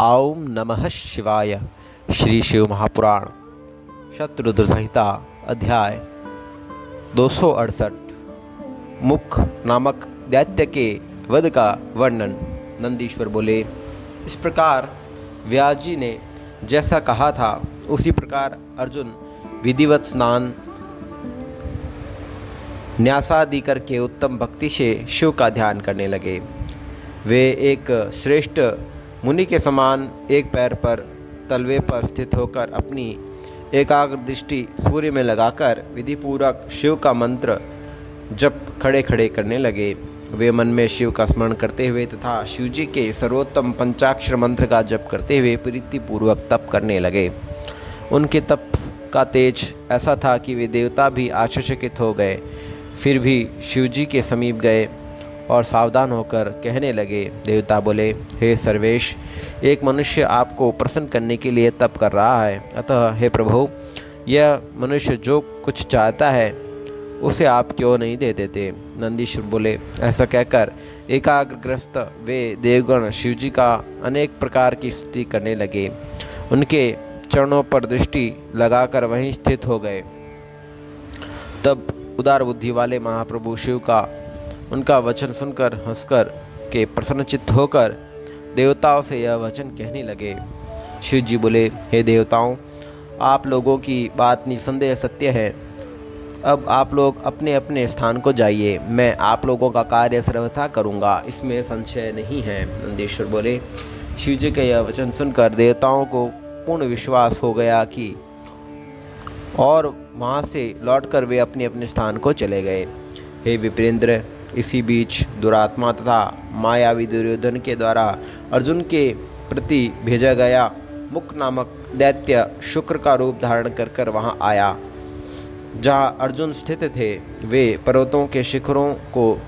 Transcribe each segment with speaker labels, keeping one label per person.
Speaker 1: ओम नमः शिवाय। श्री शिव महापुराण शतरुद्र संहिता अध्याय 268 मुख नामक दैत्य के वध का वर्णन। नंदीश्वर बोले, इस प्रकार व्यास जी ने जैसा कहा था उसी प्रकार अर्जुन विधिवत स्नान न्यासादि करके उत्तम भक्ति से शिव का ध्यान करने लगे। वे एक श्रेष्ठ मुनि के समान एक पैर पर तलवे पर स्थित होकर अपनी एकाग्र दृष्टि सूर्य में लगाकर विधिपूर्वक शिव का मंत्र जप खड़े खड़े करने लगे। वे मन में शिव का स्मरण करते हुए तथा शिवजी के सर्वोत्तम पंचाक्षर मंत्र का जप करते हुए प्रीतिपूर्वक तप करने लगे। उनके तप का तेज ऐसा था कि वे देवता भी आश्चर्यचकित हो गए। फिर भी शिवजी के समीप गए और सावधान होकर कहने लगे। देवता बोले, हे सर्वेश, एक मनुष्य आपको प्रसन्न करने के लिए तप कर रहा है, अतः हे प्रभु, यह मनुष्य जो कुछ चाहता है उसे आप क्यों नहीं दे देते। नंदीश्वर बोले, ऐसा कहकर एकाग्रग्रस्त वे देवगण शिवजी का अनेक प्रकार की स्तुति करने लगे। उनके चरणों पर दृष्टि लगाकर वहीं स्थित हो गए। तब उदार बुद्धि वाले महाप्रभु शिव का उनका वचन सुनकर हंसकर के प्रसन्नचित्त होकर देवताओं से यह वचन कहने लगे। शिव जी बोले, हे देवताओं, आप लोगों की बात निसंदेह सत्य है। अब आप लोग अपने अपने स्थान को जाइए। मैं आप लोगों का कार्य सर्वथा करूँगा, इसमें संशय नहीं है। नंदीश्वर बोले, शिव जी के यह वचन सुनकर देवताओं को पूर्ण विश्वास हो गया कि और वहाँ से लौटकर वे अपने अपने स्थान को चले गए। हे विप्रेंद्र, इसी बीच दुरात्मा तथा मायावी दुर्योधन के द्वारा अर्जुन के प्रति भेजा गया मुख नामक दैत्य शुक्र का रूप धारण कर वहाँ आया। जहाँ अर्जुन स्थित थे वे पर्वतों के शिखरों को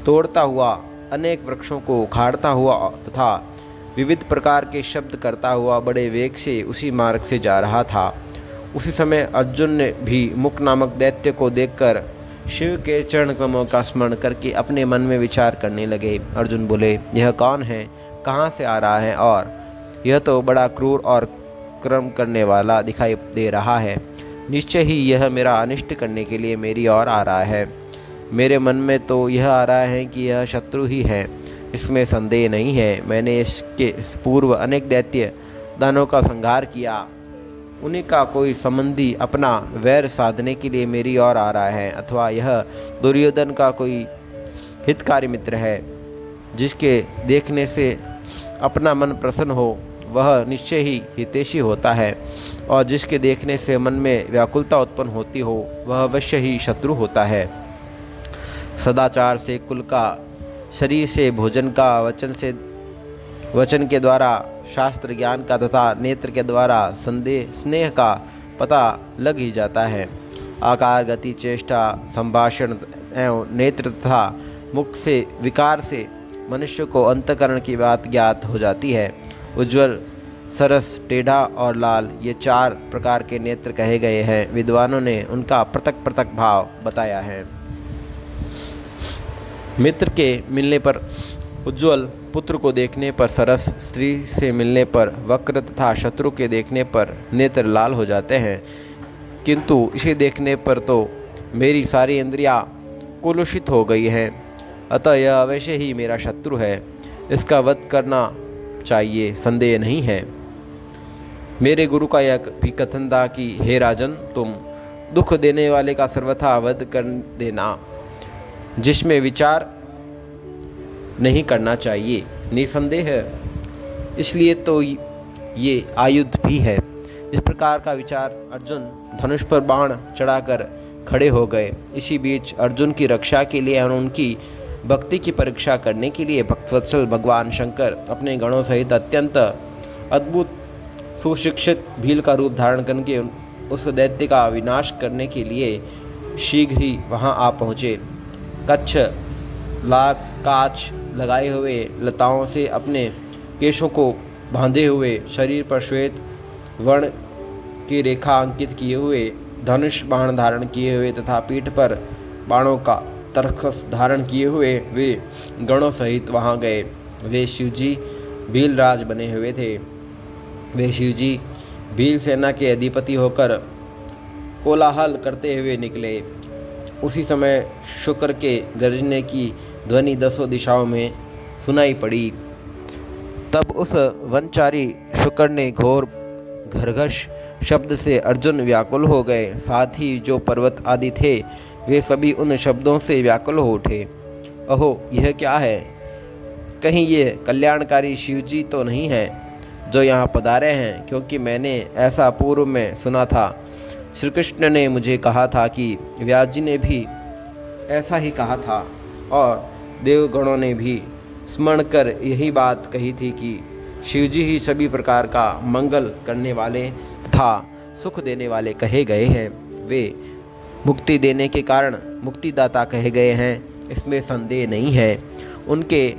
Speaker 1: तोड़ता हुआ, अनेक वृक्षों को उखाड़ता हुआ तथा विविध प्रकार के शब्द करता हुआ बड़े वेग से उसी मार्ग से जा रहा था। उसी समय अर्जुन ने भी मुख नामक दैत्य को देखकर शिव के चरण कमलों का स्मरण करके अपने मन में विचार करने लगे। अर्जुन बोले, यह कौन है, कहाँ से आ रहा है, और यह तो बड़ा क्रूर और कर्म करने वाला दिखाई दे रहा है। निश्चय ही यह मेरा अनिष्ट करने के लिए मेरी ओर आ रहा है। मेरे मन में तो यह आ रहा है कि यह शत्रु ही है, इसमें संदेह नहीं है। मैंने इसके पूर्व अनेक दैत्य दानों का संहार किया। उन्हीं का कोई संबंधी अपना वैर साधने के लिए मेरी ओर आ रहा है, अथवा यह दुर्योधन का कोई हितकारी मित्र है जिसके देखने से अपना मन प्रसन्न हो, वह निश्चय ही हितैषी होता है, और जिसके देखने से मन में व्याकुलता उत्पन्न होती हो वह अवश्य ही शत्रु होता है। सदाचार से कुल का, शरीर से भोजन का, वचन के द्वारा शास्त्र ज्ञान का तथा नेत्र के द्वारा स्नेह का पता लग ही जाता है। आकार, गति, चेष्टा, संभाषण एवं नेत्र तथा मुख से विकार से मनुष्य को अंतःकरण की बात ज्ञात हो जाती है। उज्ज्वल, सरस, टेढ़ा और लाल, ये चार प्रकार के नेत्र कहे गए हैं। विद्वानों ने उनका पृथक पृथक भाव बताया है। मित्र के मिलने पर उज्ज्वल, पुत्र को देखने पर सरस, स्त्री से मिलने पर वक्र तथा शत्रु के देखने पर नेत्र लाल हो जाते हैं, किंतु इसे देखने पर तो मेरी सारी इंद्रियां कुलुषित हो गई हैं। अतः यह अवश्य ही मेरा शत्रु है, इसका वध करना चाहिए, संदेह नहीं है। मेरे गुरु का यह भी कथन था कि हे राजन, तुम दुख देने वाले का सर्वथा वध कर देना, जिसमें विचार नहीं करना चाहिए। निसंदेह इसलिए तो ये आयुध भी है। इस प्रकार का विचार अर्जुन धनुष पर बाण चढ़ाकर खड़े हो गए। इसी बीच अर्जुन की रक्षा के लिए और उनकी भक्ति की परीक्षा करने के लिए भक्तवत्सल भगवान शंकर अपने गणों सहित अत्यंत अद्भुत सुशिक्षित भील का रूप धारण करके उस दैत्य का विनाश करने के लिए शीघ्र ही वहां आ पहुँचे। कच्छ, लाख, काच लगाए हुए, लताओं से अपने केशों को बांधे हुए, शरीर पर श्वेत वर्ण की रेखा अंकित किए हुए, धनुष बाण धारण किए हुए तथा पीठ पर बाणों का तरकस धारण किए हुए वे गणों सहित वहां गए। वे शिवजी भीलराज बने हुए थे। वे शिवजी भील सेना के अधिपति होकर कोलाहल करते हुए निकले। उसी समय शुक्र के गरजने की ध्वनि दसों दिशाओं में सुनाई पड़ी। तब उस वनचारी शुक्र ने घोर घरघश शब्द से अर्जुन व्याकुल हो गए। साथ ही जो पर्वत आदि थे वे सभी उन शब्दों से व्याकुल हो उठे। अहो, यह क्या है? कहीं ये कल्याणकारी शिवजी तो नहीं हैं जो यहाँ पधारे हैं? क्योंकि मैंने ऐसा पूर्व में सुना था। श्री कृष्ण ने मुझे कहा था कि व्यास जी ने भी ऐसा ही कहा था और देवगणों ने भी स्मरण कर यही बात कही थी कि शिवजी ही सभी प्रकार का मंगल करने वाले तथा सुख देने वाले कहे गए हैं। वे मुक्ति देने के कारण मुक्तिदाता कहे गए हैं, इसमें संदेह नहीं है। उनके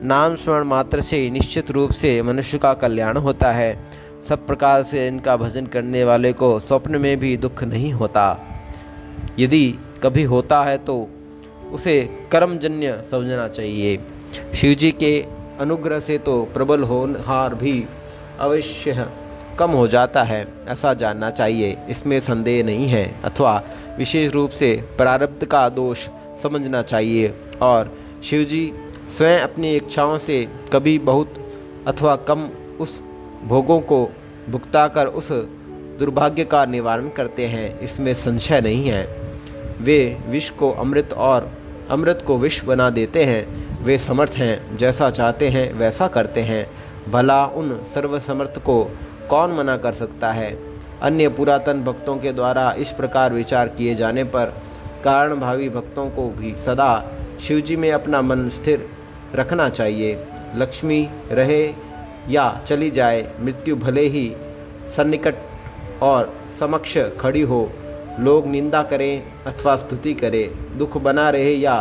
Speaker 1: नाम स्मरण मात्र से निश्चित रूप से मनुष्य का कल्याण होता है। सब प्रकार से इनका भजन करने वाले को स्वप्न में भी दुख नहीं होता। यदि कभी होता है तो उसे कर्मजन्य समझना चाहिए। शिवजी के अनुग्रह से तो प्रबल होनहार भी अवश्य कम हो जाता है, ऐसा जानना चाहिए, इसमें संदेह नहीं है। अथवा विशेष रूप से प्रारब्ध का दोष समझना चाहिए। और शिवजी स्वयं अपनी इच्छाओं से कभी बहुत अथवा कम उस भोगों को भुगताकर उस दुर्भाग्य का निवारण करते हैं, इसमें संशय नहीं है। वे विष को अमृत और अमृत को विष बना देते हैं। वे समर्थ हैं, जैसा चाहते हैं वैसा करते हैं। भला उन सर्वसमर्थ को कौन मना कर सकता है? अन्य पुरातन भक्तों के द्वारा इस प्रकार विचार किए जाने पर कारण भावी भक्तों को भी सदा शिवजी में अपना मन स्थिर रखना चाहिए। लक्ष्मी रहे या चली जाए, मृत्यु भले ही सन्निकट और समक्ष खड़ी हो, लोग निंदा करें अथवा स्तुति करें, दुख बना रहे या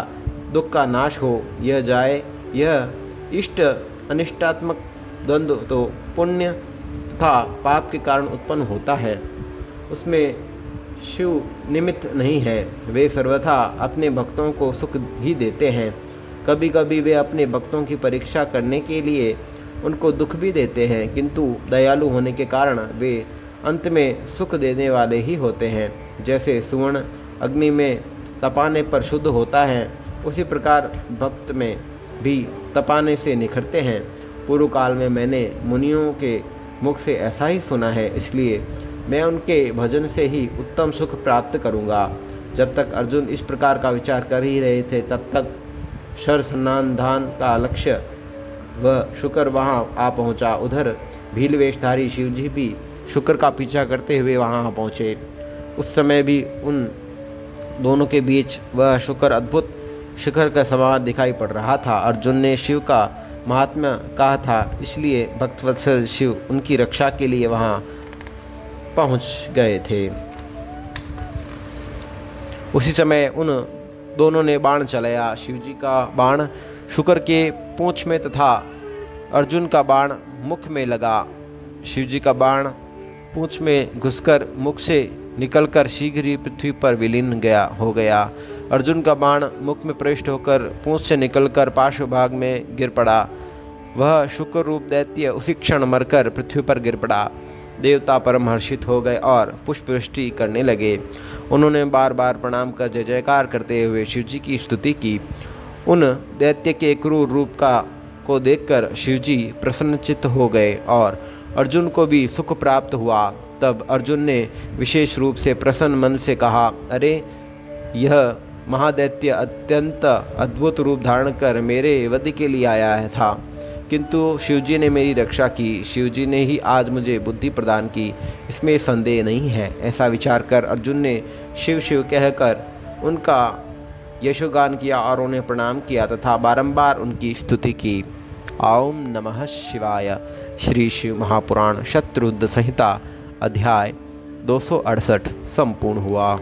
Speaker 1: दुख का नाश हो, यह जाए, यह इष्ट अनिष्टात्मक द्वंद्व तो पुण्य तथा पाप के कारण उत्पन्न होता है, उसमें शिव निमित्त नहीं है। वे सर्वथा अपने भक्तों को सुख ही देते हैं। कभी कभी वे अपने भक्तों की परीक्षा करने के लिए उनको दुख भी देते हैं, किंतु दयालु होने के कारण वे अंत में सुख देने वाले ही होते हैं। जैसे सुवर्ण अग्नि में तपाने पर शुद्ध होता है, उसी प्रकार भक्त में भी तपाने से निखरते हैं। पूर्व काल में मैंने मुनियों के मुख से ऐसा ही सुना है, इसलिए मैं उनके भजन से ही उत्तम सुख प्राप्त करूँगा। जब तक अर्जुन इस प्रकार का विचार कर ही रहे थे, तब तक शर स्नान का लक्ष्य वह शुक्र वहाँ आ पहुँचा। उधर भील वेशधारी शिवजी भी शुक्र का पीछा करते हुए वहाँ पहुँचे। उस समय भी उन दोनों के बीच वह शुक्र अद्भुत शिखर का समान दिखाई पड़ रहा था। अर्जुन ने शिव का महात्म्य कहा था, इसलिए भक्तवत्सल शिव उनकी रक्षा के लिए वहाँ पहुँच गए थे। उसी समय उन दोनों ने बाण चलाया। शिवजी का बाण शुक्र के पूंछ में तथा अर्जुन का बाण मुख में लगा। शिवजी का बाण पूंछ में घुसकर मुख से निकलकर शीघ्र ही पृथ्वी पर विलीन हो गया। अर्जुन का बाण मुख में प्रविष्ट होकर पूंछ से निकलकर पार्श्व भाग में गिर पड़ा। वह शुक्र रूप दैत्य उसी क्षण मरकर पृथ्वी पर गिर पड़ा। देवता परम हर्षित हो गए और पुष्पवृष्टि करने लगे। उन्होंने बार बार प्रणाम कर जय जयकार करते हुए शिवजी की स्तुति की। उन दैत्य के क्रूर रूप को देखकर शिवजी प्रसन्नचित्त हो गए और अर्जुन को भी सुख प्राप्त हुआ। तब अर्जुन ने विशेष रूप से प्रसन्न मन से कहा, अरे यह महादैत्य अत्यंत अद्भुत रूप धारण कर मेरे वध के लिए आया था, किंतु शिवजी ने मेरी रक्षा की। शिवजी ने ही आज मुझे बुद्धि प्रदान की, इसमें संदेह नहीं है। ऐसा विचार कर अर्जुन ने शिव शिव कहकर उनका यशोगान किया और उन्हें प्रणाम किया तथा बारंबार उनकी स्तुति की। ओम नमः शिवाय। श्री शिव महापुराण शत्रुद्ध संहिता अध्याय 268 संपूर्ण हुआ।